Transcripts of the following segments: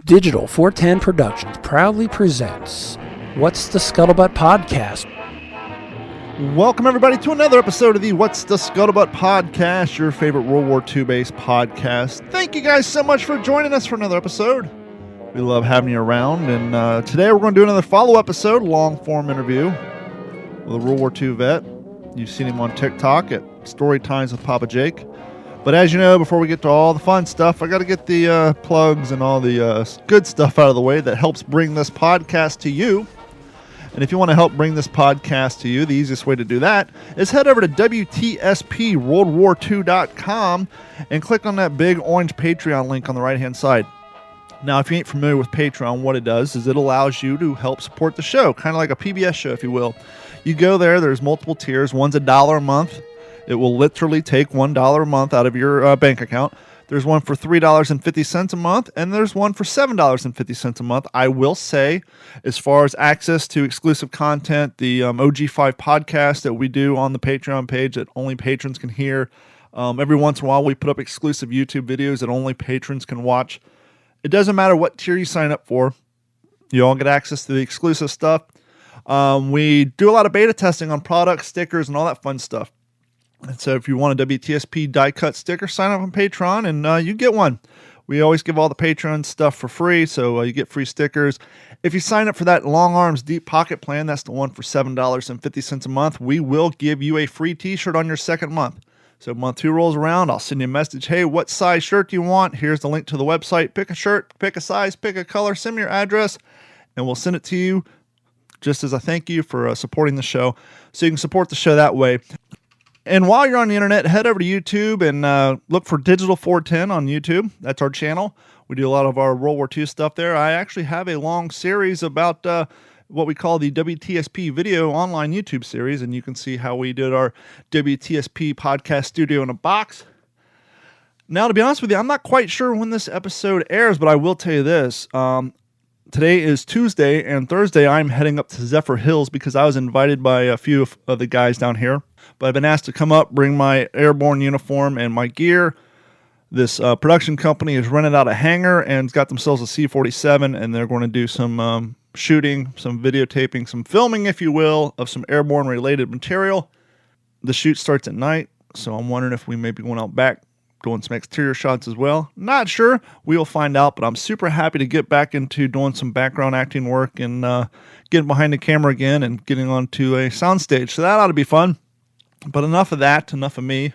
Digital 410 Productions proudly presents What's the Scuttlebutt Podcast. Welcome, everybody, to another episode of the What's the Scuttlebutt Podcast, your favorite World War II-based podcast. Thank you guys so much for joining us for another episode. We love having you around, and today we're going to do another follow episode, long-form interview with a World War II vet. You've seen him on TikTok at Story Times with Papa Jake. But as you know, before we get to all the fun stuff, I got to get the plugs and all the good stuff out of the way that helps bring this podcast to you. And if you want to help bring this podcast to you, the easiest way to do that is head over to WTSP WorldWar2.com and click on that big orange Patreon link on the right-hand side. Now, if you ain't familiar with Patreon, what it does is it allows you to help support the show, kind of like a PBS show, if you will. You go there, there's multiple tiers. One's $1 a month. It will literally take $1 a month out of your bank account. There's one for $3.50 a month, and there's one for $7.50 a month. I will say, as far as access to exclusive content, the OG5 podcast that we do on the Patreon page that only patrons can hear. Every once in a while, we put up exclusive YouTube videos that only patrons can watch. It doesn't matter what tier you sign up for. You all get access to the exclusive stuff. We do a lot of beta testing on products, stickers, and all that fun stuff. And so if you want a WTSP die cut sticker, sign up on Patreon and you get one. We always give all the Patreon stuff for free, so you get free stickers. If you sign up for that Long Arms Deep Pocket plan, that's the one for $7.50 a month, we will give you a free t-shirt on your second month. So month 2 rolls around, I'll send you a message. Hey, what size shirt do you want? Here's the link to the website. Pick a shirt, pick a size, pick a color, send me your address, and we'll send it to you just as a thank you for supporting the show. So you can support the show that way. And while you're on the internet, head over to YouTube and look for Digital 410 on YouTube. That's our channel. We do a lot of our World War II stuff there. I actually have a long series about what we call the WTSP video online YouTube series, and you can see how we did our WTSP podcast studio in a box. Now, to be honest with you, I'm not quite sure when this episode airs, but I will tell you this. Today is Tuesday, and Thursday I'm heading up to Zephyr Hills because I was invited by a few of the guys down here. But I've been asked to come up, bring my airborne uniform and my gear. This production company has rented out a hangar and got themselves a C-47, and they're going to do some shooting, some videotaping, some filming, if you will, of some airborne-related material. The shoot starts at night, so I'm wondering if we may be going out back, doing some exterior shots as well. Not sure. We'll find out, but I'm super happy to get back into doing some background acting work and getting behind the camera again and getting onto a soundstage. So that ought to be fun. But enough of that, enough of me.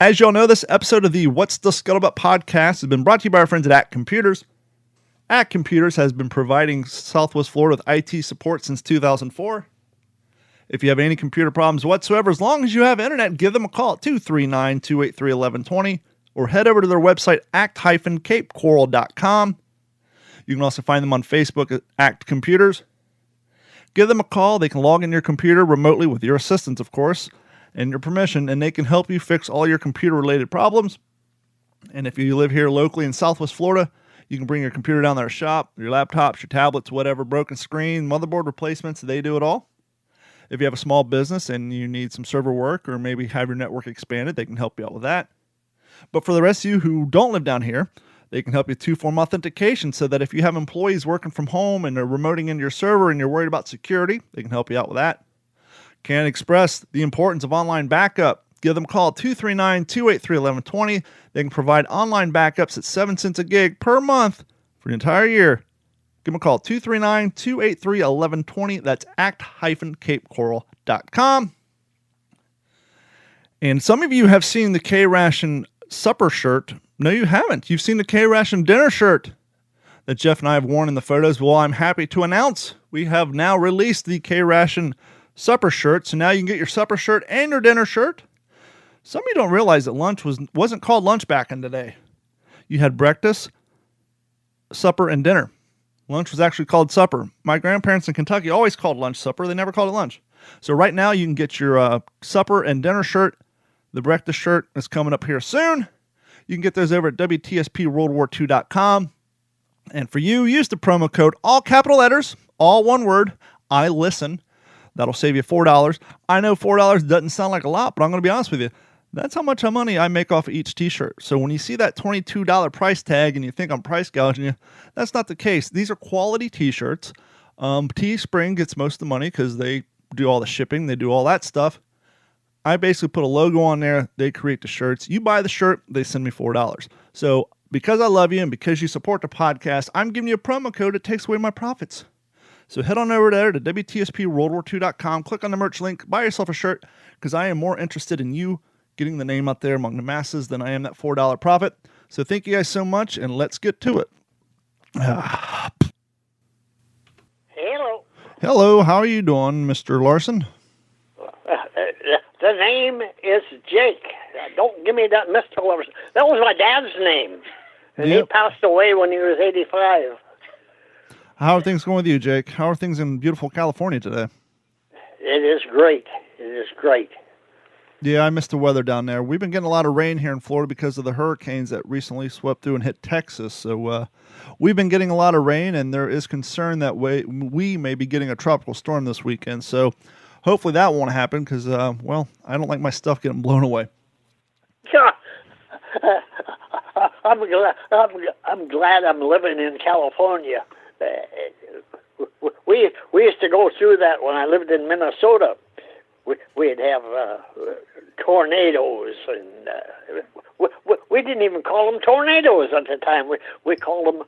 As you all know, this episode of the What's the Scuttlebutt Podcast has been brought to you by our friends at ACT Computers. ACT Computers has been providing Southwest Florida with IT support since 2004. If you have any computer problems whatsoever, as long as you have internet, give them a call at 239-283-1120 or head over to their website, act-capecoral.com. You can also find them on Facebook at ACT Computers. Give them a call. They can log in your computer remotely with your assistance, of course, and your permission, and they can help you fix all your computer-related problems. And if you live here locally in Southwest Florida, you can bring your computer down to their shop, your laptops, your tablets, whatever, broken screen, motherboard replacements, they do it all. If you have a small business and you need some server work or maybe have your network expanded, they can help you out with that. But for the rest of you who don't live down here, they can help you 2-form authentication so that if you have employees working from home and they're remoting into your server and you're worried about security, they can help you out with that. Can't express the importance of online backup. Give them a call at 239-283-1120. They can provide online backups at 7 cents a gig per month for the entire year. Give them a call at 239-283-1120. That's act-capecoral.com. And some of you have seen the K-Ration supper shirt. No, you haven't. You've seen the K-Ration dinner shirt that Jeff and I have worn in the photos. Well, I'm happy to announce we have now released the K-Ration supper shirt. So now you can get your supper shirt and your dinner shirt. Some of you don't realize that lunch wasn't called lunch back in the day. You had breakfast, supper, and dinner. Lunch was actually called supper. My grandparents in Kentucky always called lunch supper. They never called it lunch. So right now you can get your supper and dinner shirt. The breakfast shirt is coming up here soon. You can get those over at WTSPWorldWar2.com. And for you, use the promo code, all capital letters, all one word, I listen. That'll save you $4. I know $4 doesn't sound like a lot, but I'm going to be honest with you. That's how much money I make off of each t-shirt. So when you see that $22 price tag and you think I'm price gouging you, that's not the case. These are quality t-shirts. Teespring gets most of the money because they do all the shipping. They do all that stuff. I basically put a logo on there. They create the shirts. You buy the shirt, they send me $4. So because I love you and because you support the podcast, I'm giving you a promo code that takes away my profits. So head on over there to WTSPWorldWar2.com, click on the merch link, buy yourself a shirt, because I am more interested in you getting the name out there among the masses than I am that $4 profit. So thank you guys so much, and let's get to it. Hello. Hello, how are you doing, Mr. Larson? The name is Jake. Don't give me that Mr. Larson. That was my dad's name. And he passed away when he was 85. How are things going with you, Jake? How are things in beautiful California today? It is great. It is great. Yeah, I missed the weather down there. We've been getting a lot of rain here in Florida because of the hurricanes that recently swept through and hit Texas. So we've been getting a lot of rain, and there is concern that we may be getting a tropical storm this weekend. So hopefully that won't happen because, well, I don't like my stuff getting blown away. I'm glad I'm living in California. We used to go through that when I lived in Minnesota. We'd have tornadoes, and we didn't even call them tornadoes at the time. We called them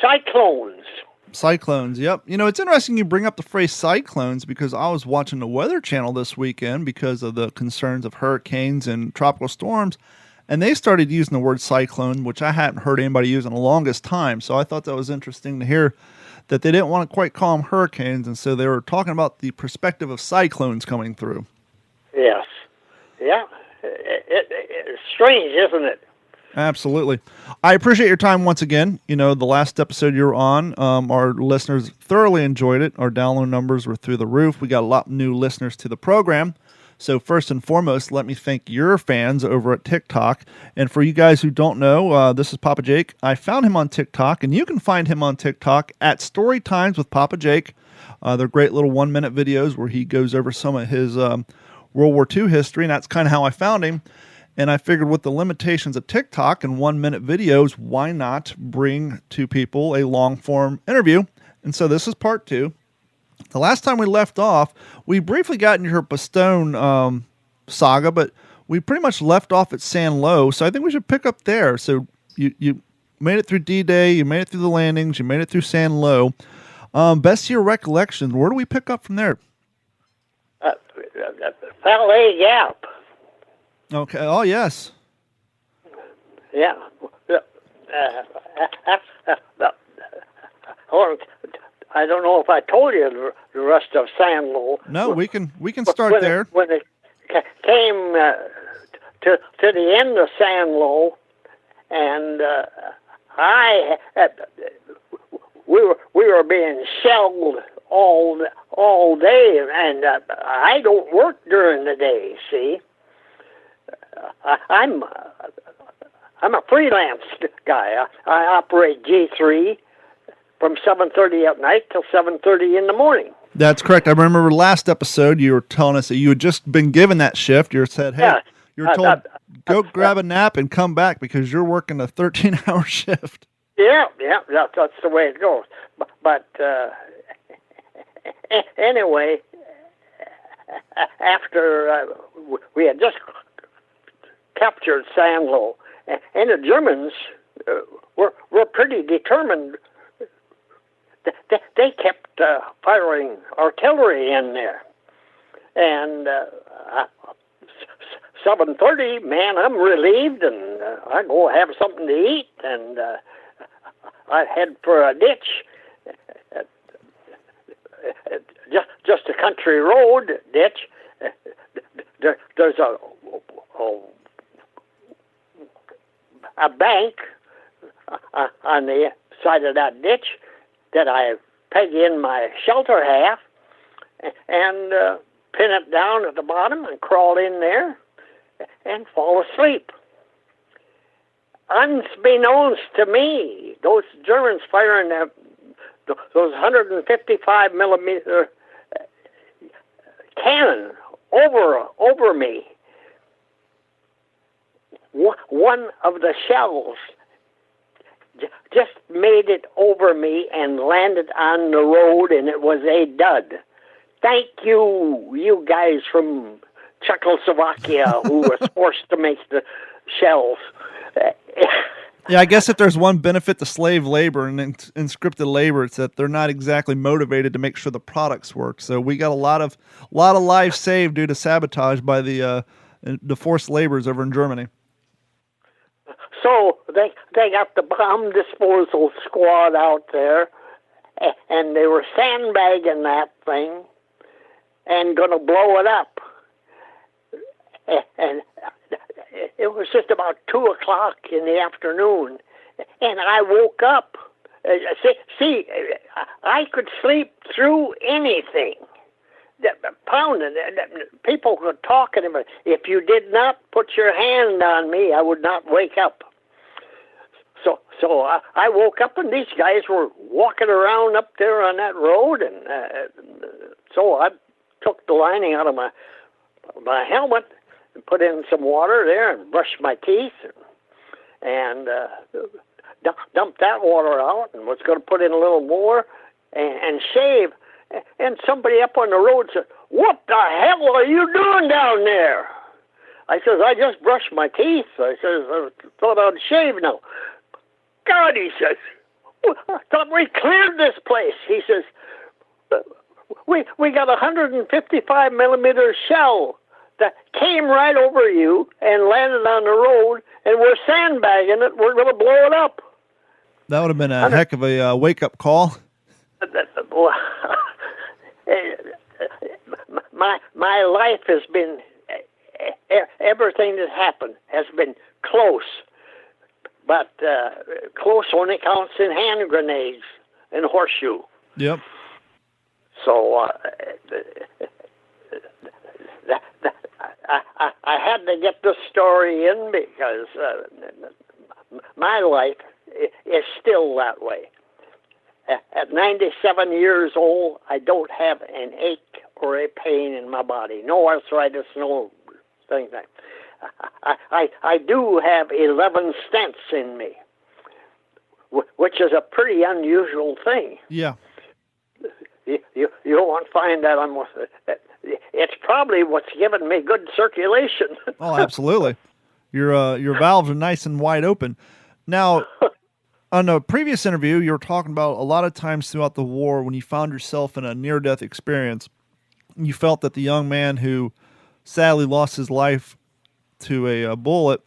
cyclones. Cyclones, yep. You know, it's interesting you bring up the phrase cyclones because I was watching the Weather Channel this weekend because of the concerns of hurricanes and tropical storms, and they started using the word cyclone, which I hadn't heard anybody use in the longest time. So I thought that was interesting to hear that they didn't want to quite call them hurricanes, and so they were talking about the perspective of cyclones coming through. Yes. Yeah. It's strange, isn't it? Absolutely. I appreciate your time once again. You know, the last episode you were on, our listeners thoroughly enjoyed it. Our download numbers were through the roof. We got a lot of new listeners to the program. So first and foremost, let me thank your fans over at TikTok. And for you guys who don't know, this is Papa Jake. I found him on TikTok, and you can find him on TikTok at Story Times with Papa Jake. They're great little 1-minute videos where he goes over some of his World War II history, and that's kind of how I found him. And I figured with the limitations of TikTok and 1-minute videos, why not bring to people a long-form interview? And so this is part 2. The last time we left off, we briefly got into your Bastogne saga, but we pretty much left off at San Lo, so I think we should pick up there. So you made it through D-Day, you made it through the landings, you made it through San Lo. Best of your recollection, where do we pick up from there? Palais Gap. Okay. Oh, yes. Yeah. I don't know if I told you the rest of San Lo. No, we can start there. When it came to the end of San Lo, and we were being shelled all day, and I don't work during the day. See, I'm a freelance guy. I operate G3 from 7:30 at night till 7:30 in the morning. That's correct. I remember last episode you were telling us that you had just been given that shift. You said, "Hey, yeah, you were told go grab a nap and come back because you're working a 13-hour shift." Yeah, that's the way it goes. But anyway, after we had just captured San Lo, and the Germans were pretty determined. They kept firing artillery in there, and 7:30, man, I'm relieved, and I go have something to eat, and I head for a ditch, just a country road ditch. There's a bank on the side of that ditch that I peg in my shelter half and pin it down at the bottom and crawl in there and fall asleep. Unbeknownst to me, those Germans firing those 155 millimeter cannon over me. one of the shells just made it over me and landed on the road, and it was a dud. Thank you, you guys from Czechoslovakia who was forced to make the shells. Yeah, I guess if there's one benefit to slave labor and inscripted labor, it's that they're not exactly motivated to make sure the products work. So we got a lot of lives saved due to sabotage by the forced laborers over in Germany. So they got the bomb disposal squad out there, and they were sandbagging that thing and going to blow it up. And it was just about 2:00 in the afternoon, and I woke up. See, I could sleep through anything. Pounding. People were talking about, if you did not put your hand on me, I would not wake up. So I woke up, and these guys were walking around up there on that road, and so I took the lining out of my helmet and put in some water there and brushed my teeth and dumped that water out and was going to put in a little more and shave. And somebody up on the road said, "What the hell are you doing down there?" I says, "I just brushed my teeth." I says, "I thought I'd shave now." "God," he says, "I thought we cleared this place." He says, we got a 155 millimeter shell that came right over you and landed on the road, and we're sandbagging it. We're going to blow it up." That would have been a heck of a wake-up call. My life has been, everything that happened has been close, but close only counts in hand grenades and horseshoe. Yep. So I had to get this story in because my life is still that way. At 97 years old, I don't have an ache or a pain in my body. No arthritis, no thing. I do have 11 stents in me, which is a pretty unusual thing. Yeah. You won't find that on. It's probably what's given me good circulation. Oh, absolutely. Your valves are nice and wide open. Now, on a previous interview, you were talking about a lot of times throughout the war when you found yourself in a near-death experience, you felt that the young man who sadly lost his life to a bullet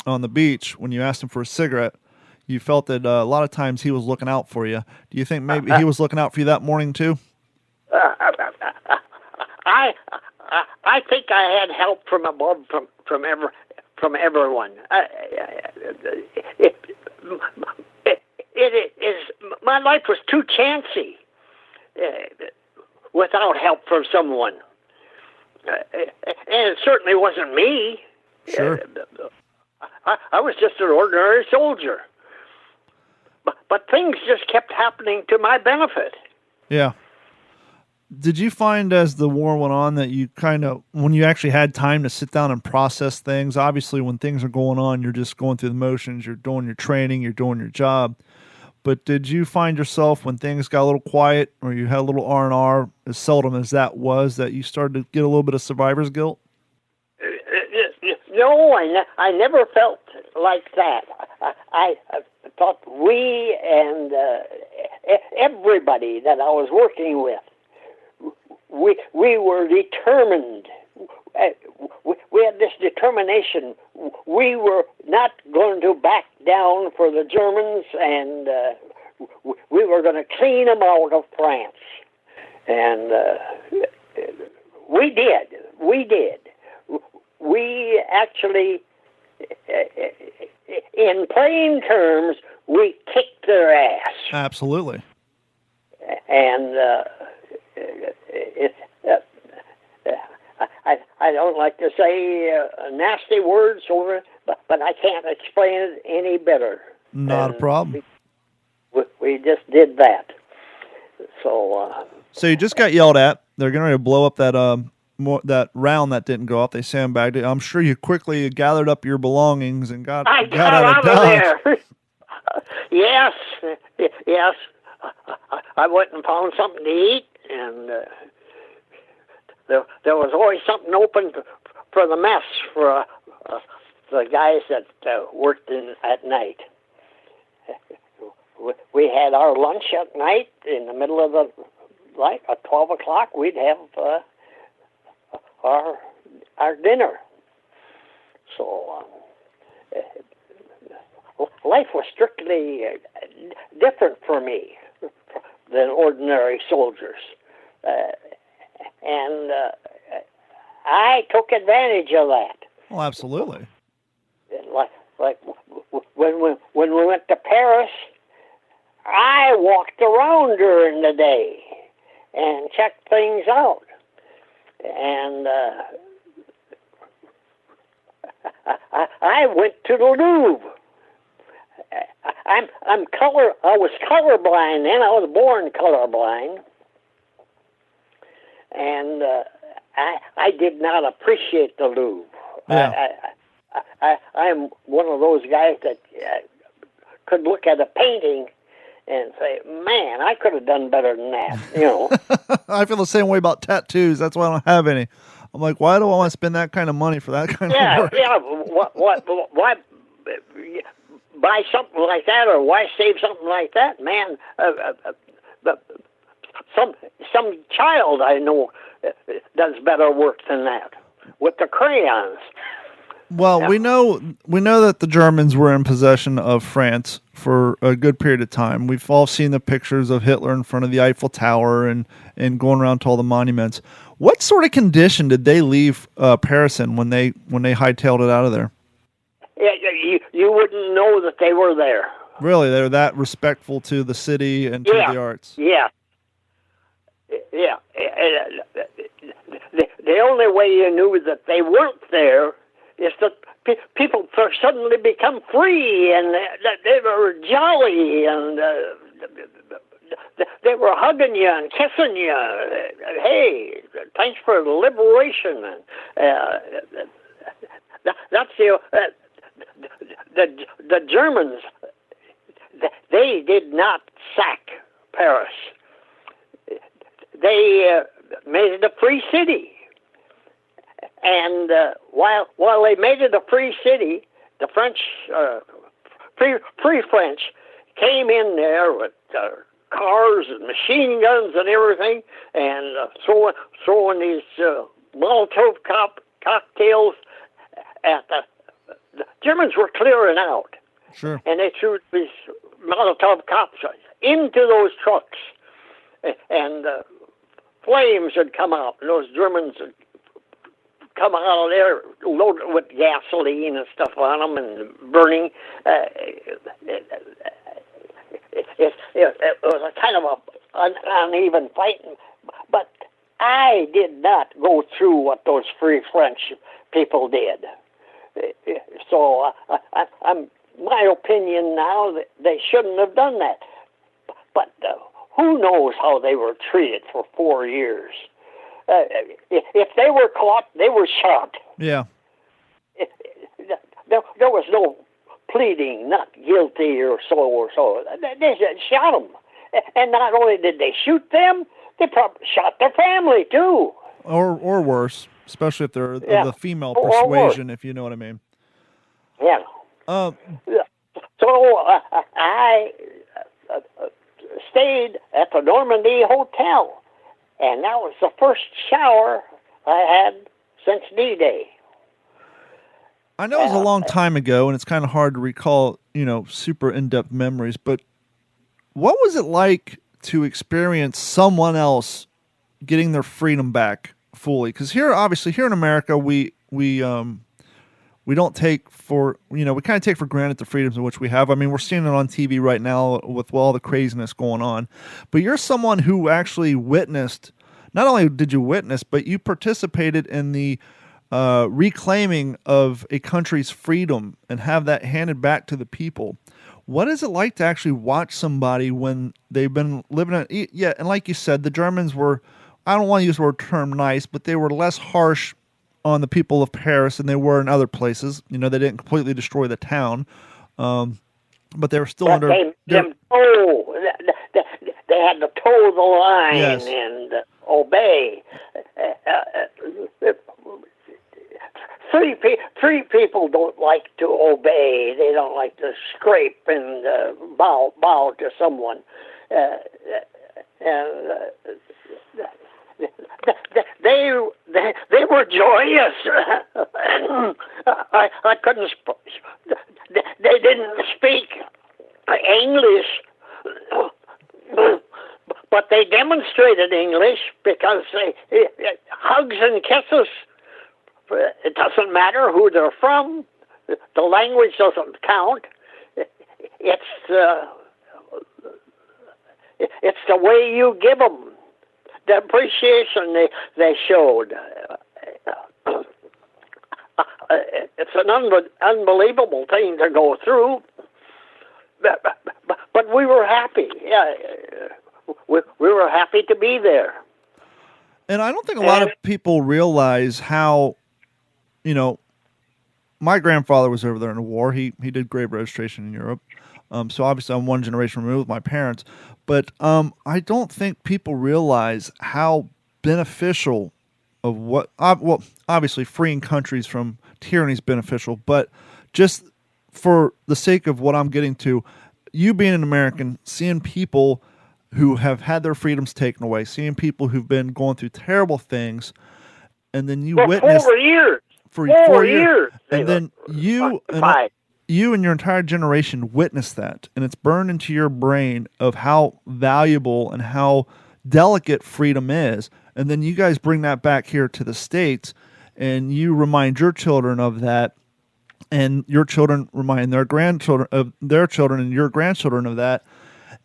on the beach, when you asked him for a cigarette, you felt that a lot of times he was looking out for you. Do you think maybe he was looking out for you that morning too? I think I had help from above, from everyone. It is, my life was too chancy without help from someone, and it certainly wasn't me. Sure. I was just an ordinary soldier, but things just kept happening to my benefit. Yeah. Did you find as the war went on that you kind of, when you actually had time to sit down and process things, obviously when things are going on, you're just going through the motions, you're doing your training, you're doing your job. But did you find yourself when things got a little quiet or you had a little R&R, as seldom as that was, that you started to get a little bit of survivor's guilt? No, I never felt like that. I thought we and everybody that I was working with, we were determined. We had this determination. We were not going to back down for the Germans, and we were going to clean them out of France. And we did. We actually, in plain terms, we kicked their ass. Absolutely. And I don't like to say nasty words over it, but I can't explain it any better. Not a problem. We just did that. So you just got yelled at. They're getting ready to blow up that that round that didn't go off. They sandbagged it. I'm sure you quickly gathered up your belongings and got out of Dodge. there. Yes, yes. I went and found something to eat, and there was always something open for the mess for the guys that worked at night. We had our lunch at night in the middle of the night at 12 o'clock. We'd have our dinner. So life was strictly different for me than ordinary soldiers, and I took advantage of that. Well, absolutely. Like when we went to Paris, I walked around during the day and checked things out, and I went to the Louvre. I was colorblind then. I was born colorblind, and I did not appreciate the Louvre. Yeah. I'm one of those guys that could look at a painting and say, "Man, I could have done better than that." You know. I feel the same way about tattoos. That's why I don't have any. I'm like, why do I want to spend that kind of money for that kind of work? Yeah. Why buy something like that, or why save something like that, man? Some child I know does better work than that with the crayons. Well, yeah. we know that the Germans were in possession of France for a good period of time. We've all seen the pictures of Hitler in front of the Eiffel Tower and going around to all the monuments. What sort of condition did they leave Paris in when they hightailed it out of there? Yeah, you wouldn't know that they were there. Really, they're that respectful to the city and to the arts. Yeah. The only way you knew that they weren't there is that people suddenly become free, and they were jolly, and they were hugging you and kissing you. Hey, thanks for the liberation. That's the Germans. They did not sack Paris. They made it a free city. And while they made it a free city, the French, free French, came in there with cars and machine guns and everything, and throwing these Molotov cocktails at the Germans were clearing out. Sure. And they threw these Molotov cocktails into those trucks, and flames would come out, and those Germans would come out of there loaded with gasoline and stuff on them and burning. It was a kind of an uneven fighting, but I did not go through what those free French people did. So I'm my opinion now that they shouldn't have done that. But who knows how they were treated for 4 years? If they were caught, they were shot. Yeah. There was no pleading, not guilty or so. They shot them. And not only did they shoot them, they probably shot their family too. Or worse, especially if they're of the female persuasion, if you know what I mean. Yeah. So I stayed at the Normandy Hotel, and that was the first shower I had since D-Day. I know it was a long time ago, and it's kind of hard to recall, super in-depth memories, but what was it like to experience someone else getting their freedom back fully? Because here in America, we don't take for, we kind of take for granted the freedoms in which we have. I mean, we're seeing it on TV right now with all the craziness going on. But you're someone who actually witnessed, not only did you witness, but you participated in the reclaiming of a country's freedom and have that handed back to the people. What is it like to actually watch somebody when they've been living and like you said, the Germans were I don't want to use the word term nice, but they were less harsh on the people of Paris than they were in other places. You know, they didn't completely destroy the town, but they were still under. They had to toe the line Yes. and obey. Three people don't like to obey. They don't like to scrape and bow to someone. They were joyous. I couldn't. They didn't speak English, but they demonstrated English because hugs and kisses. It doesn't matter who they're from. The language doesn't count. It's the way you give them. The appreciation they showed. It's an unbelievable thing to go through, but we were happy. Yeah, we were happy to be there. And I don't think a lot of people realize how, you know, my grandfather was over there in the war. He did grave registration in Europe. So obviously I'm one generation removed with my parents. But I don't think people realize how beneficial of what, well, obviously freeing countries from tyranny is beneficial, but just for the sake of what I'm getting to, you being an American, seeing people who have had their freedoms taken away, seeing people who've been going through terrible things, and then you witness 4 years. For 4 years. And then you and your entire generation witness that, and it's burned into your brain of how valuable and how delicate freedom is. And then you guys bring that back here to the States, and you remind your children of that, and your children remind their grandchildren of their children, and your grandchildren of that.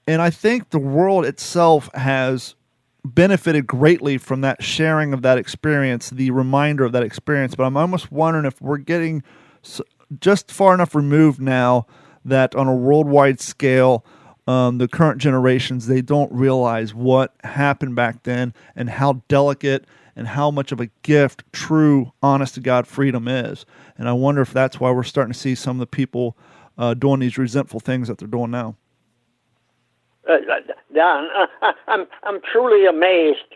And I think the world itself has benefited greatly from that sharing of that experience, the reminder of that experience. But I'm almost wondering if we're getting just far enough removed now that on a worldwide scale, the current generations, they don't realize what happened back then and how delicate and how much of a gift true, honest-to-God freedom is. And I wonder if that's why we're starting to see some of the people doing these resentful things that they're doing now. Don, I'm truly amazed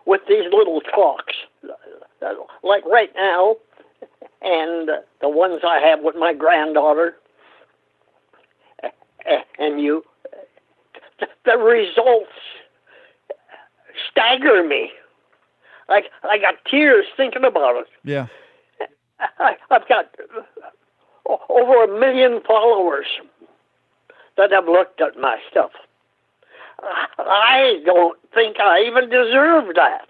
with these little talks, like right now, and the ones I have with my granddaughter and you. The results stagger me. I got tears thinking about it. Yeah. I've got over 1 million followers that have looked at my stuff. I don't think I even deserve that.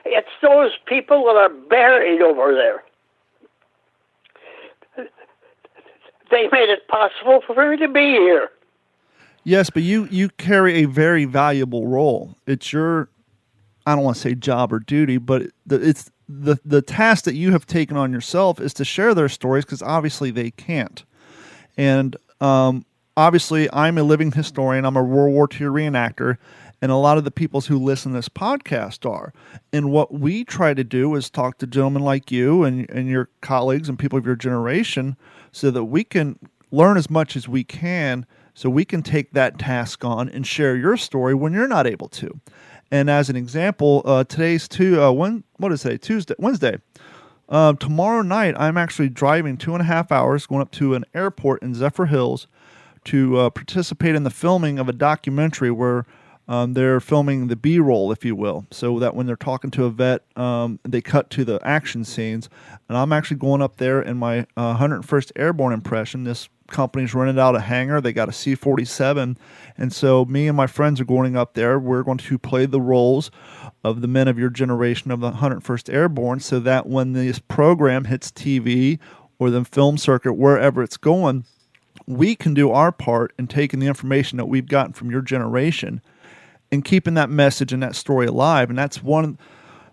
It's those people that are buried over there. They made it possible for me to be here. Yes, but you carry a very valuable role. It's your, I don't want to say job or duty, but it's the task that you have taken on yourself is to share their stories, because obviously they can't. And obviously, I'm a living historian. I'm a World War II reenactor, and a lot of the people who listen to this podcast are. And what we try to do is talk to gentlemen like you and your colleagues and people of your generation so that we can learn as much as we can, so we can take that task on and share your story when you're not able to. And as an example, today's Wednesday. Tomorrow night, I'm actually driving 2.5 hours, going up to an airport in Zephyr Hills to participate in the filming of a documentary where they're filming the B-roll, if you will, so that when they're talking to a vet, they cut to the action scenes. And I'm actually going up there in my 101st Airborne impression. This company's rented out a hangar. They got a C-47. And so me and my friends are going up there. We're going to play the roles of the men of your generation of the 101st Airborne, so that when this program hits TV or the film circuit, wherever it's going, we can do our part in taking the information that we've gotten from your generation and keeping that message and that story alive. And that's one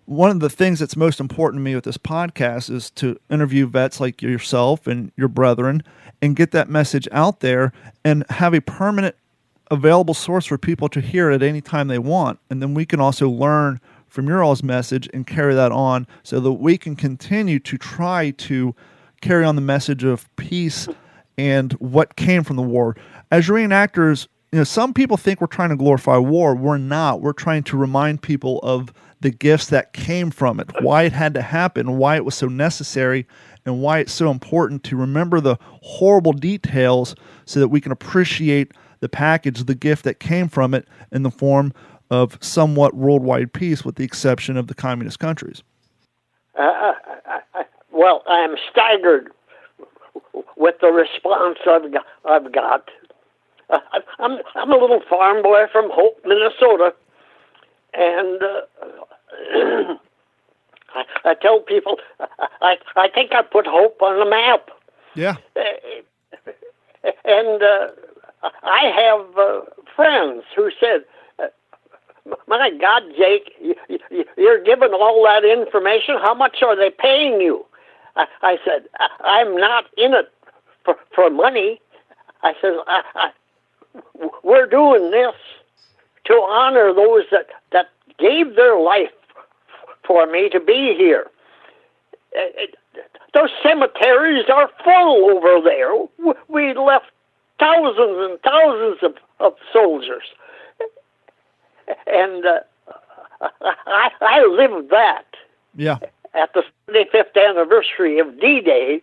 of the things that's most important to me with this podcast, is to interview vets like yourself and your brethren and get that message out there and have a permanent available source for people to hear at any time they want. And then we can also learn from your all's message and carry that on so that we can continue to try to carry on the message of peace and what came from the war. As reenactors, some people think we're trying to glorify war. We're not. We're trying to remind people of the gifts that came from it, why it had to happen, why it was so necessary, and why it's so important to remember the horrible details so that we can appreciate the package, the gift that came from it in the form of somewhat worldwide peace, with the exception of the communist countries. Well, I'm staggered with the response I've got. I'm a little farm boy from Hope, Minnesota, and I tell people I think I put Hope on the map. Yeah. And I have friends who said, "My God, Jake, you're giving all that information. How much are they paying you?" I said, "I'm not in it for money." I said, "We're doing this to honor those that gave their life for me to be here. Those cemeteries are full over there. We left thousands and thousands of soldiers. And I lived that." Yeah. At the 75th anniversary of D-Day,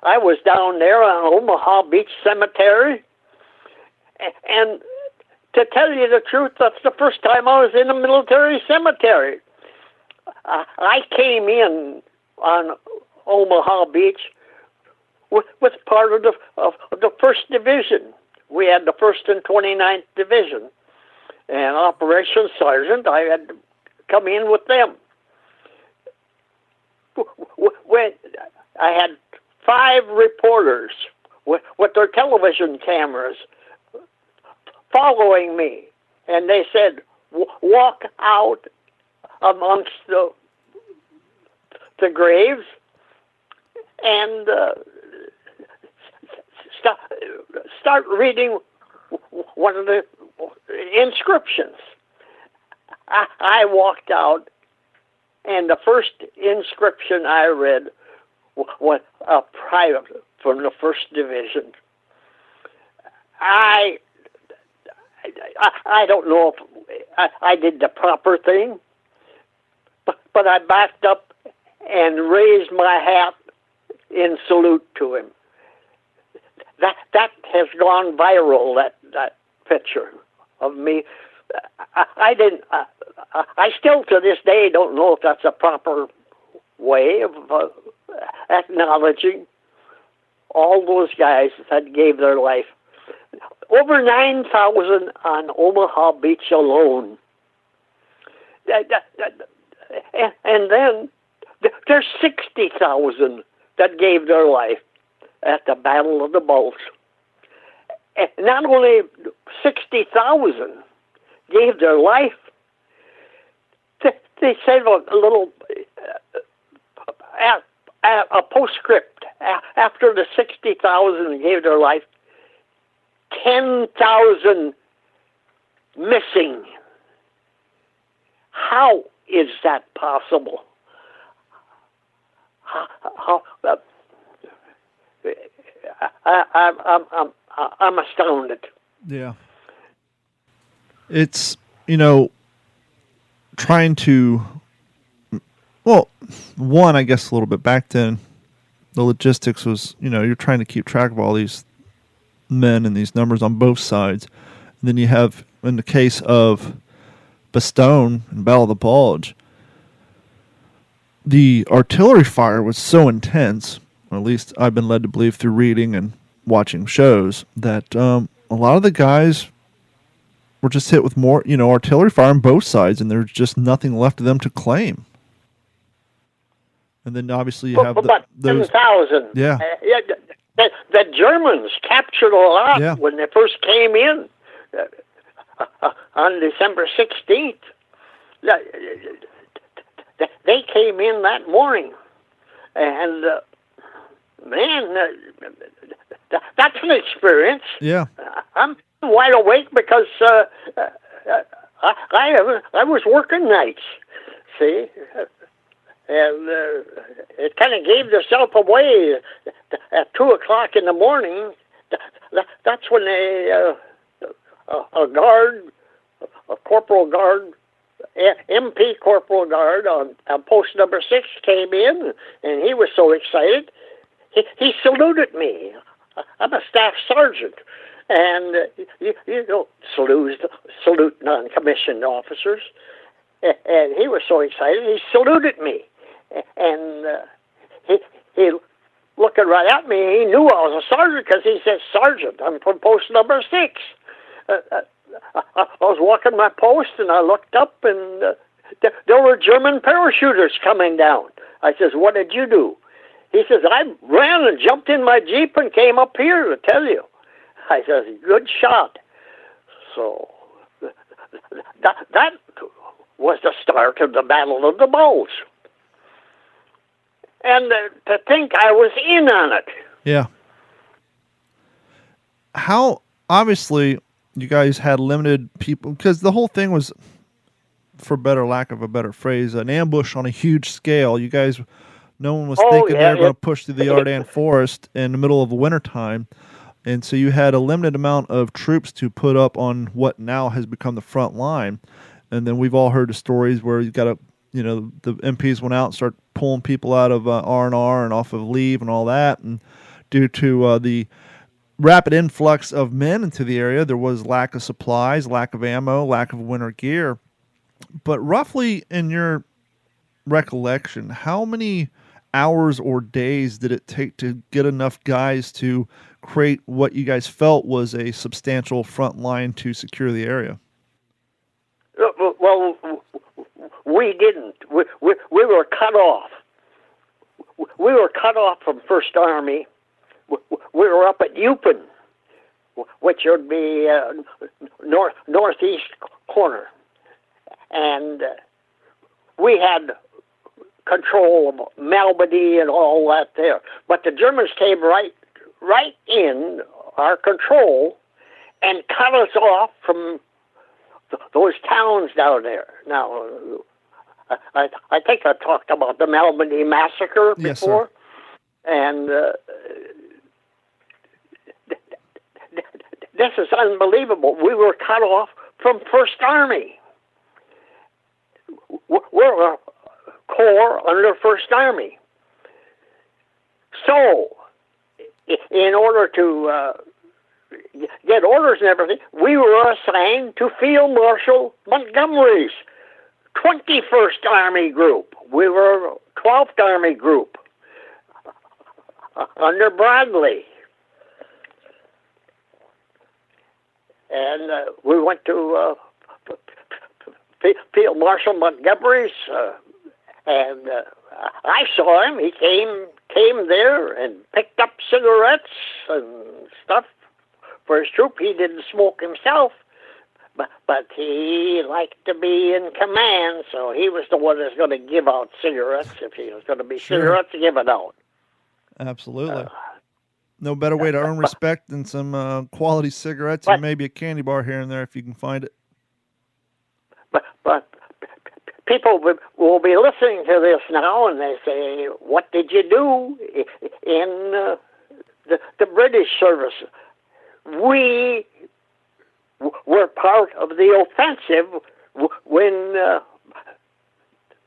I was down there on Omaha Beach Cemetery. And to tell you the truth, that's the first time I was in a military cemetery. I came in on Omaha Beach with part of the 1st Division. We had the 1st and 29th Division. And Operations Sergeant, I had to come in with them. When I had 5 reporters with their television cameras following me, and they said, "Walk out amongst the graves and start reading one of the inscriptions." I walked out, and the first inscription I read was a private from the 1st Division. I don't know if I did the proper thing, but I backed up and raised my hat in salute to him. That has gone viral, that picture of me. I still to this day don't know if that's a proper way of acknowledging all those guys that gave their life. Over 9,000 on Omaha Beach alone. And then there's 60,000 that gave their life at the Battle of the Bulge. And not only 60,000 gave their life, they said a little a postscript after the 60,000 gave their life. 10,000 missing. How is that possible? I'm astounded. Yeah. It's, trying to, well, one, I guess a little bit back then, the logistics was, you're trying to keep track of all these men and these numbers on both sides. And then you have, in the case of Bastogne and Battle of the Bulge, the artillery fire was so intense, or at least I've been led to believe through reading and watching shows, that a lot of the guys were just hit with more, artillery fire on both sides, and there's just nothing left of them to claim. And then obviously you have about those 10,000. Yeah. The Germans captured a lot when they first came in on December 16th. They came in that morning, and man, that's an experience. Yeah. wide awake because I was working nights, see, and it kind of gave itself away at 2:00 in the morning. That's when a corporal guard, MP corporal guard on post number 6 came in, and he was so excited. He saluted me. I'm a staff sergeant, and you don't salute non-commissioned officers. And he was so excited, he saluted me, and he looking right at me. He knew I was a sergeant because he said, "Sergeant, I'm from post number 6." I was walking my post, and I looked up, and there were German parachuters coming down. I says, "What did you do?" He says, "I ran and jumped in my Jeep and came up here to tell you." I says, "Good shot." So that was the start of the Battle of the Bulge. And to think I was in on it. Yeah. How, obviously, you guys had limited people, because the whole thing was, for better lack of a better phrase, an ambush on a huge scale. You guys, no one was thinking they were going to push through the Ardennes forest in the middle of the wintertime. And so you had a limited amount of troops to put up on what now has become the front line. And then we've all heard the stories where you got to, the MPs went out and started pulling people out of R&R and off of leave and all that. And due to the rapid influx of men into the area, there was lack of supplies, lack of ammo, lack of winter gear. But roughly, in your recollection, how many hours or days did it take to get enough guys to create what you guys felt was a substantial front line to secure the area? Well, we didn't. We were cut off. We were cut off from First Army. We were up at Eupen, which would be northeast corner, and we had control of Malmedy and all that there. But the Germans came right in our control and cut us off from those towns down there. Now, I think I talked about the Malmedy massacre before. Yes, sir. And this is unbelievable. We were cut off from First Army. We're a corps under First Army. So, in order to get orders and everything, we were assigned to Field Marshal Montgomery's 21st Army Group. We were 12th Army Group under Bradley. And we went to Field Marshal Montgomery's, and I saw him. He came there and picked up cigarettes and stuff for his troop. He didn't smoke himself, but he liked to be in command, so he was the one that's going to give out cigarettes if he was going to be cigarettes given out. Absolutely. No better way to earn respect than some quality cigarettes and maybe a candy bar here and there if you can find it. But people will be listening to this now, and they say, "What did you do in the British service?" We were part of the offensive when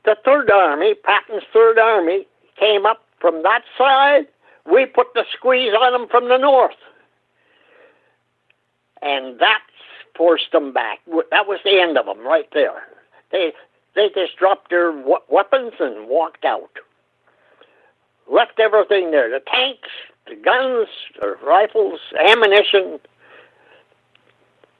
the Third Army, Patton's Third Army, came up from that side. We put the squeeze on them from the north, and that forced them back. That was the end of them right there. They just dropped their weapons and walked out. Left everything there, the tanks, the guns, the rifles, ammunition,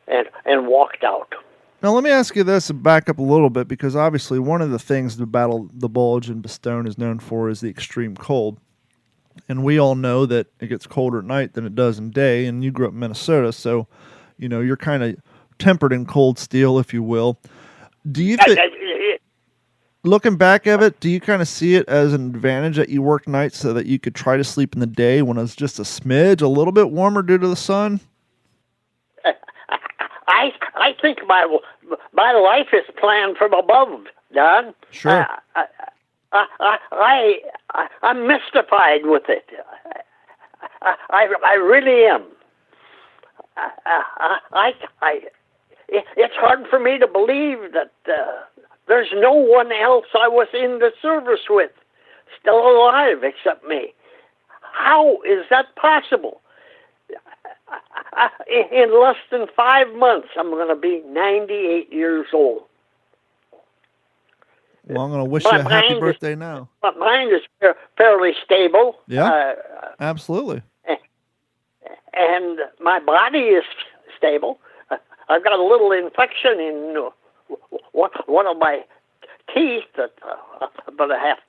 and walked out. Now, let me ask you this and back up a little bit, because obviously one of the things the Battle of the Bulge in Bastogne is known for is the extreme cold. And we all know that it gets colder at night than it does in day, and you grew up in Minnesota, so you're kind of tempered in cold steel, if you will. Do you think, looking back at it, do you kind of see it as an advantage that you worked nights so that you could try to sleep in the day when it's just a smidge, a little bit warmer due to the sun? I think my life is planned from above, Don. Sure. I'm mystified with it. I really am. It's hard for me to believe that there's no one else I was in the service with still alive except me. How is that possible? In less than 5 months, I'm going to be 98 years old. Well, I'm going to wish you a happy birthday now. My mind is fairly stable. Yeah, absolutely. And my body is stable. I've got a little infection in one of my teeth that I'm going to have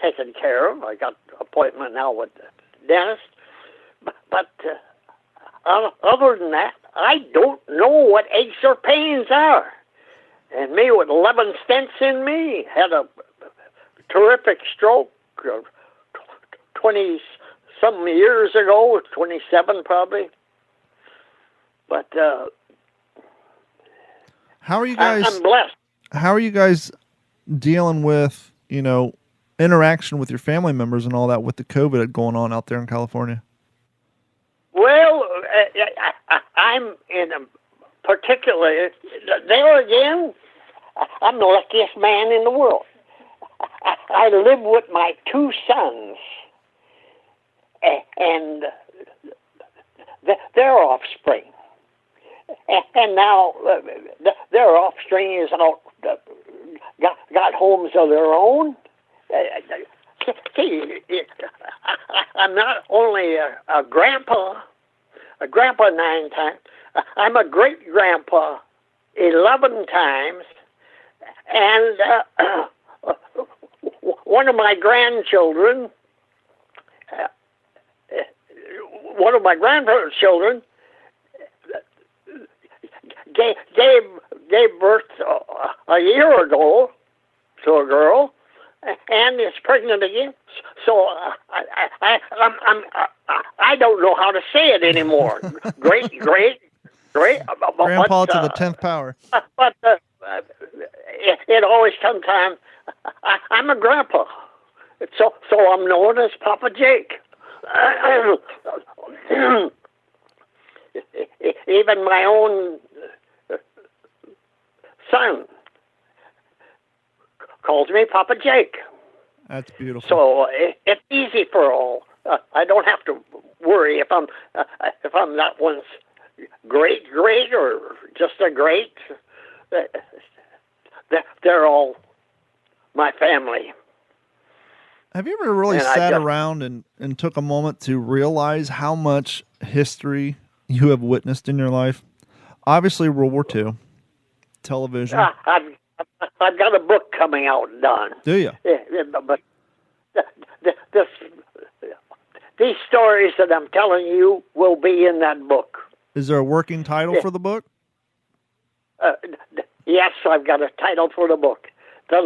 taken care of. I got an appointment now with the dentist. But other than that, I don't know what aches or pains are. And me with 11 stents in me, had a terrific stroke 20-some years ago, 27 probably. But how are you guys? I'm blessed. How are you guys dealing with, interaction with your family members and all that with the COVID going on out there in California? Well, I'm in a particular, there again, I'm the luckiest man in the world. I live with my 2 sons and their offspring. And now their offspring is out, got homes of their own. See, I'm not only a grandpa 9 times, I'm a great-grandpa 11 times, and one of my grandchildren, children gave birth a year ago to a girl, and is pregnant again. So I don't know how to say it anymore. Great. Grandpa to the 10th power. But it always comes time. I'm a grandpa, so I'm known as Papa Jake. Even my own son calls me Papa Jake. That's beautiful. So it's easy for all. I don't have to worry if I'm that one's great or just a great. They're all my family. Have you ever really sat around and took a moment to realize how much history you have witnessed in your life? Obviously, World War II, television. I've got a book coming out, Don. Do you? Yeah, but these stories that I'm telling you will be in that book. Is there a working title for the book? Yes, I've got a title for the book. The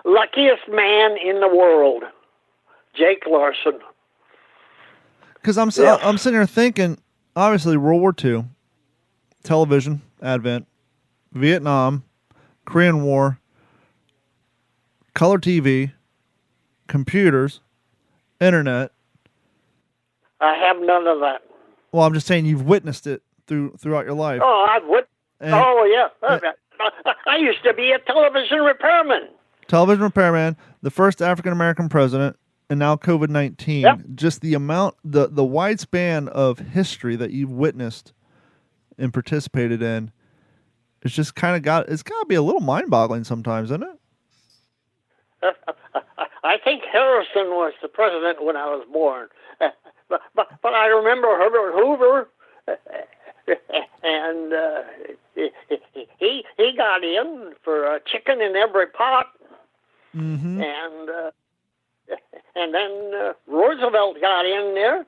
luckiest man in the world, Jake Larson. Because I'm sitting here thinking, obviously, World War II, television, advent, Vietnam, Korean War, color TV, computers, internet. I have none of that. Well, I'm just saying you've witnessed it throughout your life. Oh, I've witnessed. Oh, yeah. I used to be a television repairman. Television repairman, the first African-American president, and now COVID-19. Yep. Just the amount, the wide span of history that you've witnessed and participated in, it's just it's got to be a little mind-boggling sometimes, isn't it? I think Harrison was the president when I was born. But I remember Herbert Hoover, and he got in for a chicken in every pot, mm-hmm. and then Roosevelt got in there,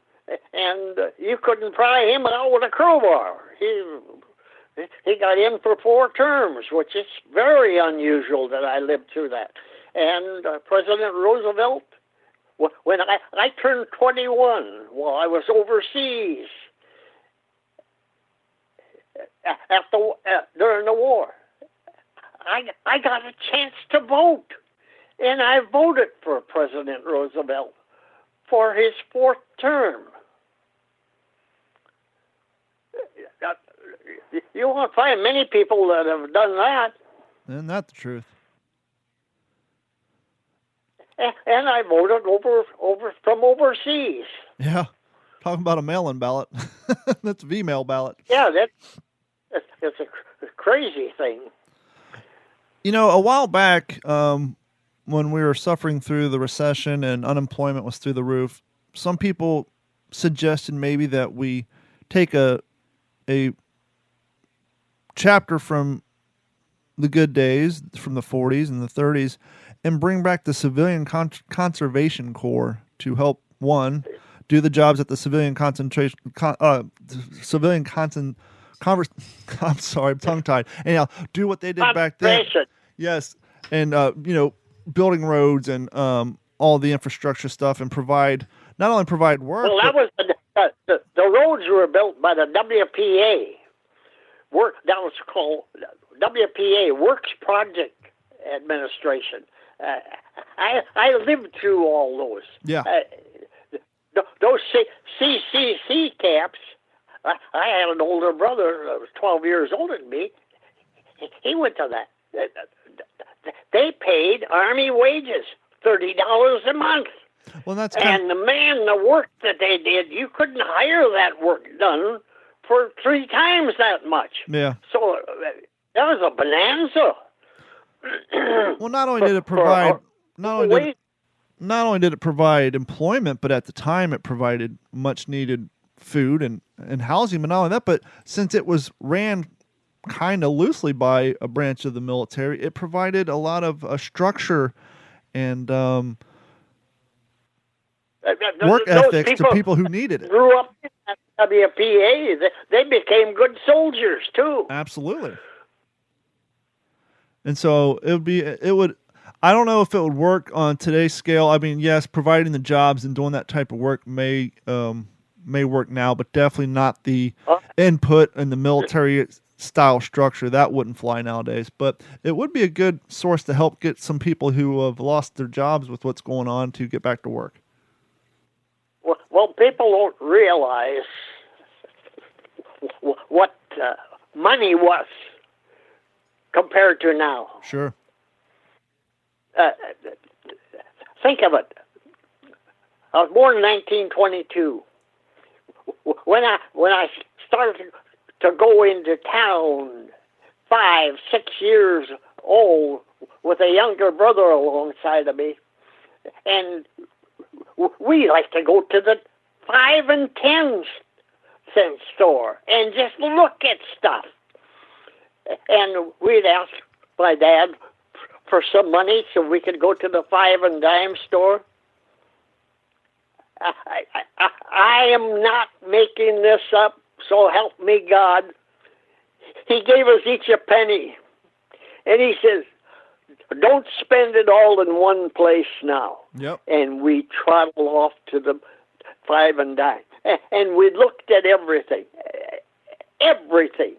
and you couldn't pry him out with a crowbar. He got in for 4 terms, which is very unusual that I lived through that. And President Roosevelt, when I turned 21 while I was overseas, during the war. I got a chance to vote, and I voted for President Roosevelt for his 4th term. You won't find many people that have done that. Isn't that the truth? And I voted over from overseas. Yeah. Talking about a mail-in ballot. That's a V-mail ballot. Yeah, it's a crazy thing. You know, a while back, when we were suffering through the recession and unemployment was through the roof, some people suggested maybe that we take a chapter from the good days, from the 40s and the 30s, and bring back the Civilian Conservation Corps to help, one, do the jobs at the Civilian Concentration, I'm sorry, I'm tongue-tied. Anyhow, do what they did back then. Yes, and, building roads and all the infrastructure stuff, and not only provide work. Well, that was the roads were built by the WPA. That was called WPA, Works Project Administration. I lived through all those. Yeah. Those CCC camps. I had an older brother that was 12 years older than me. He went to that. They paid Army wages, $30 a month. Well, that's the work that they did, you couldn't hire that work done for 3 times that much. Yeah. So that was a bonanza. Well, not only did it provide employment, but at the time it provided much needed food and housing. But not only that, but since it was ran kind of loosely by a branch of the military, it provided a lot of structure and work ethics to people who needed it. Grew up at WPA. They became good soldiers too. Absolutely. And so I don't know if it would work on today's scale. I mean, yes, providing the jobs and doing that type of work may work now, but definitely not the input and the military style structure. That wouldn't fly nowadays. But it would be a good source to help get some people who have lost their jobs with what's going on to get back to work. Well, people don't realize what money was compared to now. Sure. Think of it. I was born in 1922. When I started to go into town, 5, 6 years old, with a younger brother alongside of me, and we like to go to the 5 and 10 cent store and just look at stuff. And we'd ask my dad for some money so we could go to the 5 and dime store. I am not making this up, so help me God. He gave us each a penny. And he says, don't spend it all in one place now. Yep. And we trottled off to the 5 and dime. And we looked at everything. Everything.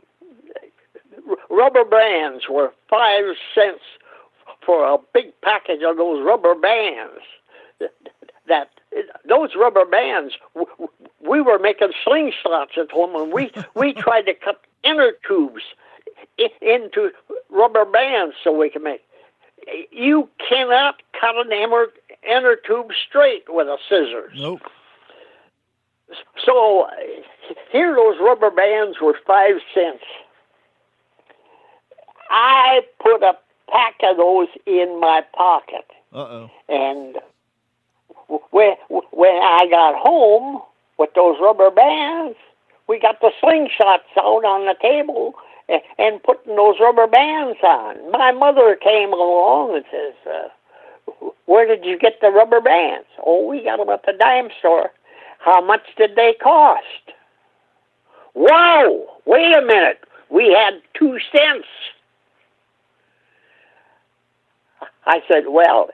Rubber bands were 5 cents for a big package of those rubber bands. Those rubber bands, we were making slingshots at home, and we tried to cut inner tubes into rubber bands so we could make. You cannot cut an inner tube straight with a scissors. Nope. So here those rubber bands were 5 cents. I put a pack of those in my pocket. Uh-oh. And when I got home with those rubber bands, we got the slingshots out on the table and putting those rubber bands on. My mother came along and says, where did you get the rubber bands? Oh, we got them at the dime store. How much did they cost? Wow, wait a minute. We had 2 cents. I said, well,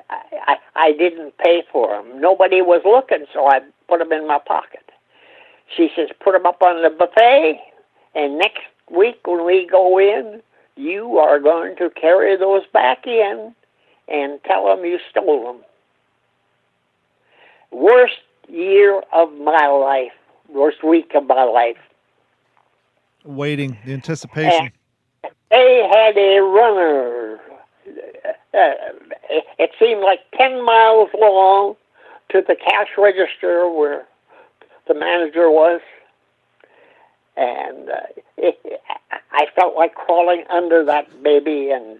I didn't pay for them. Nobody was looking, so I put them in my pocket. She says, put them up on the buffet, and next week when we go in, you are going to carry those back in and tell them you stole them. Worst year of my life, worst week of my life. Waiting, the anticipation. And they had a runner. It seemed like 10 miles long to the cash register where the manager was. And I felt like crawling under that baby and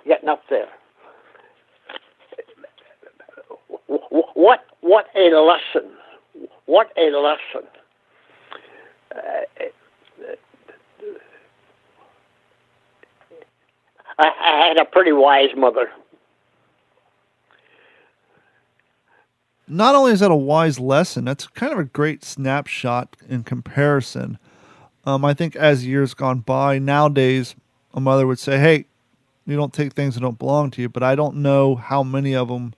getting up there. What a lesson. What a lesson. I had a pretty wise mother. Not only is that a wise lesson, that's kind of a great snapshot in comparison. I think as years gone by, nowadays, a mother would say, hey, you don't take things that don't belong to you, but I don't know how many of them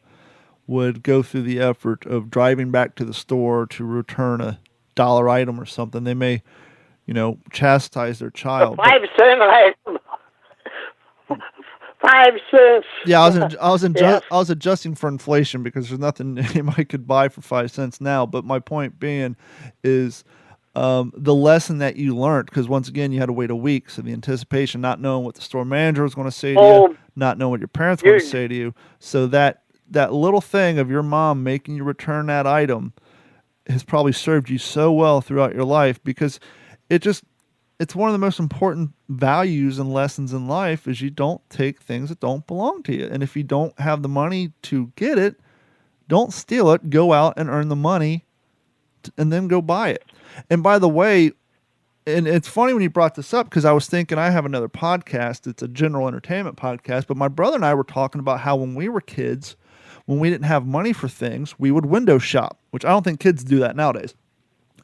would go through the effort of driving back to the store to return a dollar item or something. They may, chastise their child. 5 cent item. 5 cents. Yeah, Yes. I was adjusting for inflation because there's nothing anybody could buy for 5 cents now. But my point being is the lesson that you learned, because once again you had to wait a week, so the anticipation, not knowing what the store manager was going to say to you, not knowing what your parents were going to say to you, so that little thing of your mom making you return that item has probably served you so well throughout your life, because it's one of the most important values and lessons in life is you don't take things that don't belong to you. And if you don't have the money to get it, don't steal it. Go out and earn the money and then go buy it. And by the way, and it's funny when you brought this up, because I was thinking I have another podcast. It's a general entertainment podcast. But my brother and I were talking about how when we were kids, when we didn't have money for things, we would window shop, which I don't think kids do that nowadays.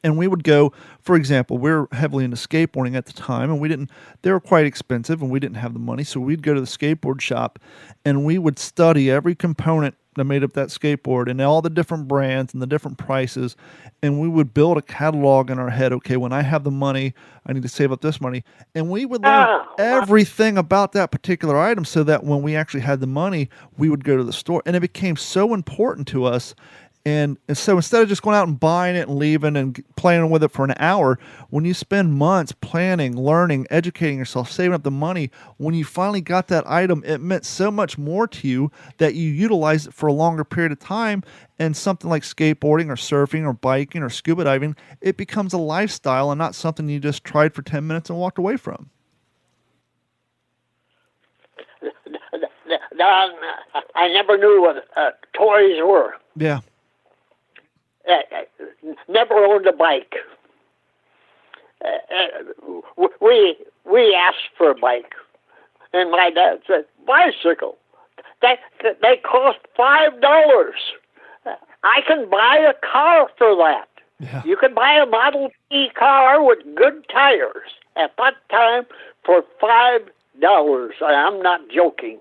And we would go, for example, we were heavily into skateboarding at the time, and they were quite expensive, and we didn't have the money. So we'd go to the skateboard shop, and we would study every component that made up that skateboard and all the different brands and the different prices. And we would build a catalog in our head. Okay, when I have the money, I need to save up this money. And we would learn everything about that particular item, so that when we actually had the money, we would go to the store. And it became so important to us. And so instead of just going out and buying it and leaving and playing with it for an hour, when you spend months planning, learning, educating yourself, saving up the money, when you finally got that item, it meant so much more to you that you utilized it for a longer period of time. And something like skateboarding or surfing or biking or scuba diving, it becomes a lifestyle and not something you just tried for 10 minutes and walked away from. Don, I never knew what toys were. Yeah. Never owned a bike. We asked for a bike, and my dad said, "Bicycle? They cost $5. I can buy a car for that. Yeah. You can buy a Model T car with good tires at that time for $5. I'm not joking,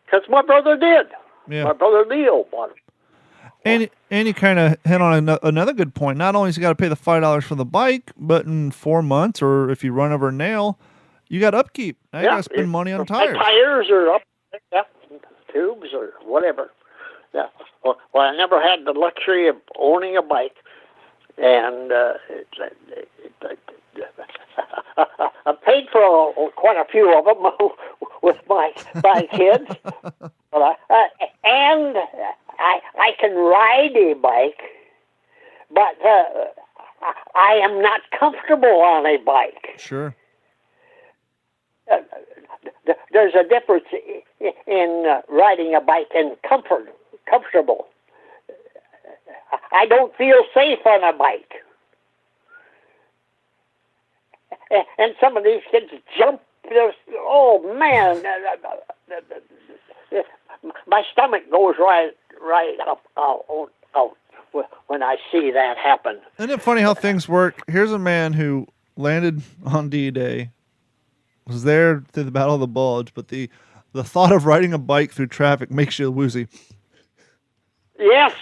because my brother did. Yeah. My brother Leo bought it. And you kind of hit on another good point. Not only has you got to pay the $5 for the bike, but in 4 months, or if you run over a nail, you got upkeep. Now you got to spend money on tires. Tires or tubes or whatever. Yeah. Well, I never had the luxury of owning a bike, and I paid for quite a few of them with my kids. But I can ride a bike, but I am not comfortable on a bike. Sure. There's a difference in riding a bike and comfortable. I don't feel safe on a bike. And some of these kids jump. Oh, man. My stomach goes right out when I see that happen. Isn't it funny how things work? Here's a man who landed on D-Day, was there through the Battle of the Bulge, but the thought of riding a bike through traffic makes you woozy. Yes.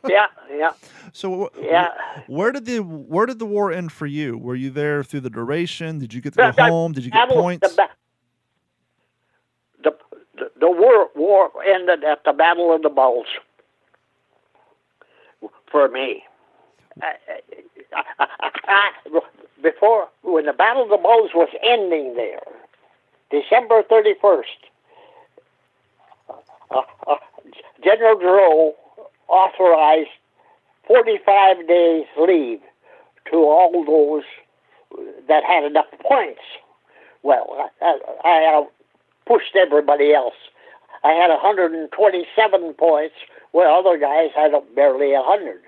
Yeah. So Yeah. where did the war end for you? Were you there through the duration? Did you get to go home? Did you get points? The war ended at the Battle of the Bulge for me. Before, when the Battle of the Bulge was ending there, December 31st, General Dro authorized 45 days leave to all those that had enough points. Well, I pushed everybody else. I had 127 points, where other guys had barely 100.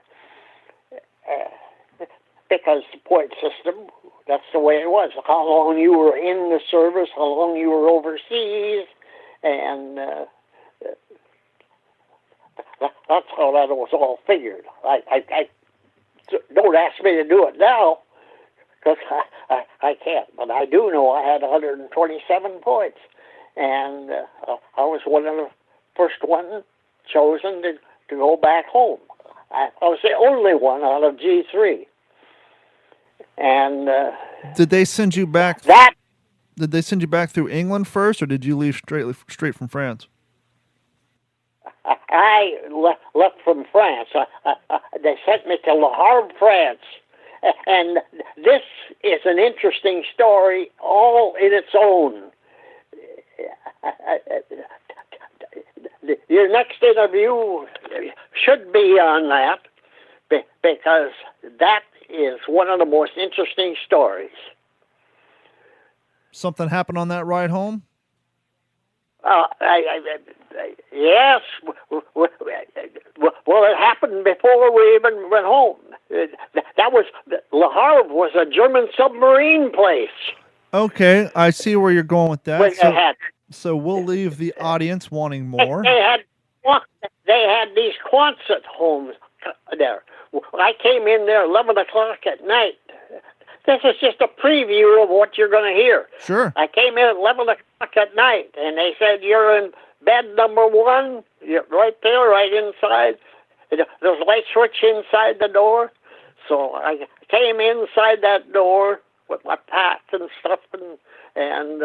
Because the point system, that's the way it was. How long you were in the service, how long you were overseas, and that's how that was all figured. I don't ask me to do it now, because I can't. But I do know I had 127 points, and I was one of the first one chosen to go back home. I was the only one out of G3. And did they send you back? Did they send you back through England first, or did you leave straight from France? I left from France. They sent me to Le Havre, France. And this is an interesting story all in its own. Your next interview should be on that, because that is one of the most interesting stories. Something happened on that ride home? Yes. Well, it happened before we even went home. That was, Le Havre was a German submarine place. Okay, I see where you're going with that. So we'll leave the audience wanting more. They had these Quonset homes there. I came in there 11 o'clock at night. This is just a preview of what you're going to hear. Sure. I came in at 11 o'clock at night, and they said, you're in bed number 1. You're right there, right inside. There's a light switch inside the door. So I came inside that door with my pack and stuff, and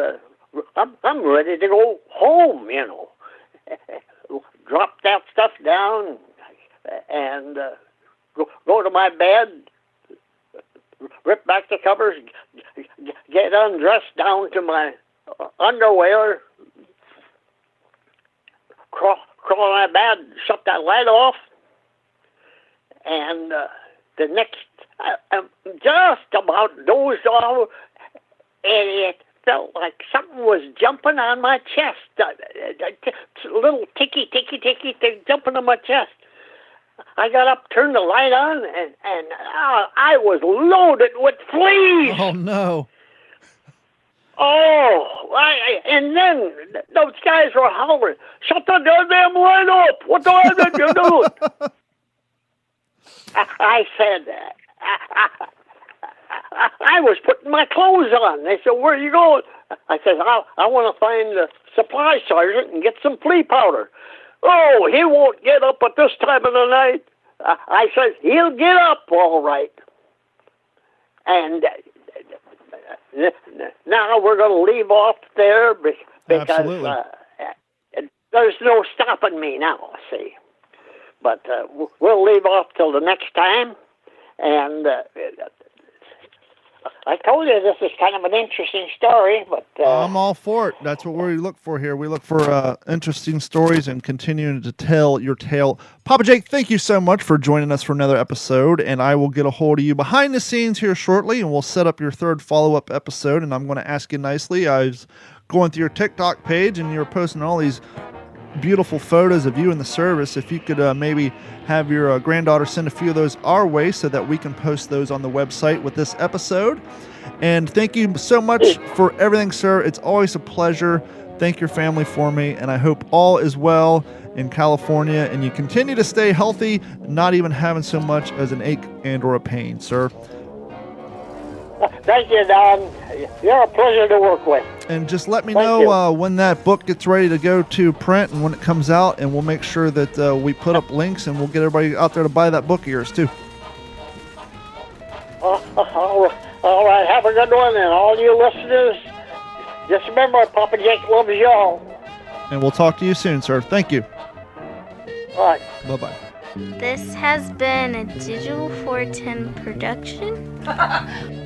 I'm ready to go home, you know. Drop that stuff down and go to my bed, rip back the covers, get undressed down to my underwear, crawl on my bed, shut that light off, and the next, I just about dozed off, and it felt like something was jumping on my chest, a little ticky thing jumping on my chest. I got up, turned the light on, and I was loaded with fleas. Oh, no. And then those guys were hollering, shut the goddamn light up. What the hell did you do? I said, I was putting my clothes on. They said, where are you going? I said, I want to find the supply sergeant and get some flea powder. Oh, he won't get up at this time of the night. I said, he'll get up all right. And now we're going to leave off there because there's no stopping me now, see. But we'll leave off till the next time. And I told you this is kind of an interesting story, but I'm all for it. That's what we look for here. We look for interesting stories and continuing to tell your tale. Papa Jake, thank you so much for joining us for another episode, and I will get a hold of you behind the scenes here shortly, and we'll set up your third follow-up episode, and I'm going to ask you nicely. I was going through your TikTok page, and you were posting all these beautiful photos of you in the service. If you could maybe have your granddaughter send a few of those our way so that we can post those on the website with this episode. And thank you so much for everything, sir. It's always a pleasure. Thank your family for me, and I hope all is well in California and you continue to stay healthy, not even having so much as an ache and or a pain, sir. Thank you, Don. You're a pleasure to work with. And just let me Thank know when that book gets ready to go to print and when it comes out, and we'll make sure that we put up links and we'll get everybody out there to buy that book of yours too. All right. Have a good one, and all you listeners, just remember, Papa Jake loves y'all. And we'll talk to you soon, sir. Thank you. All right. Bye-bye. This has been a Digital 410 production.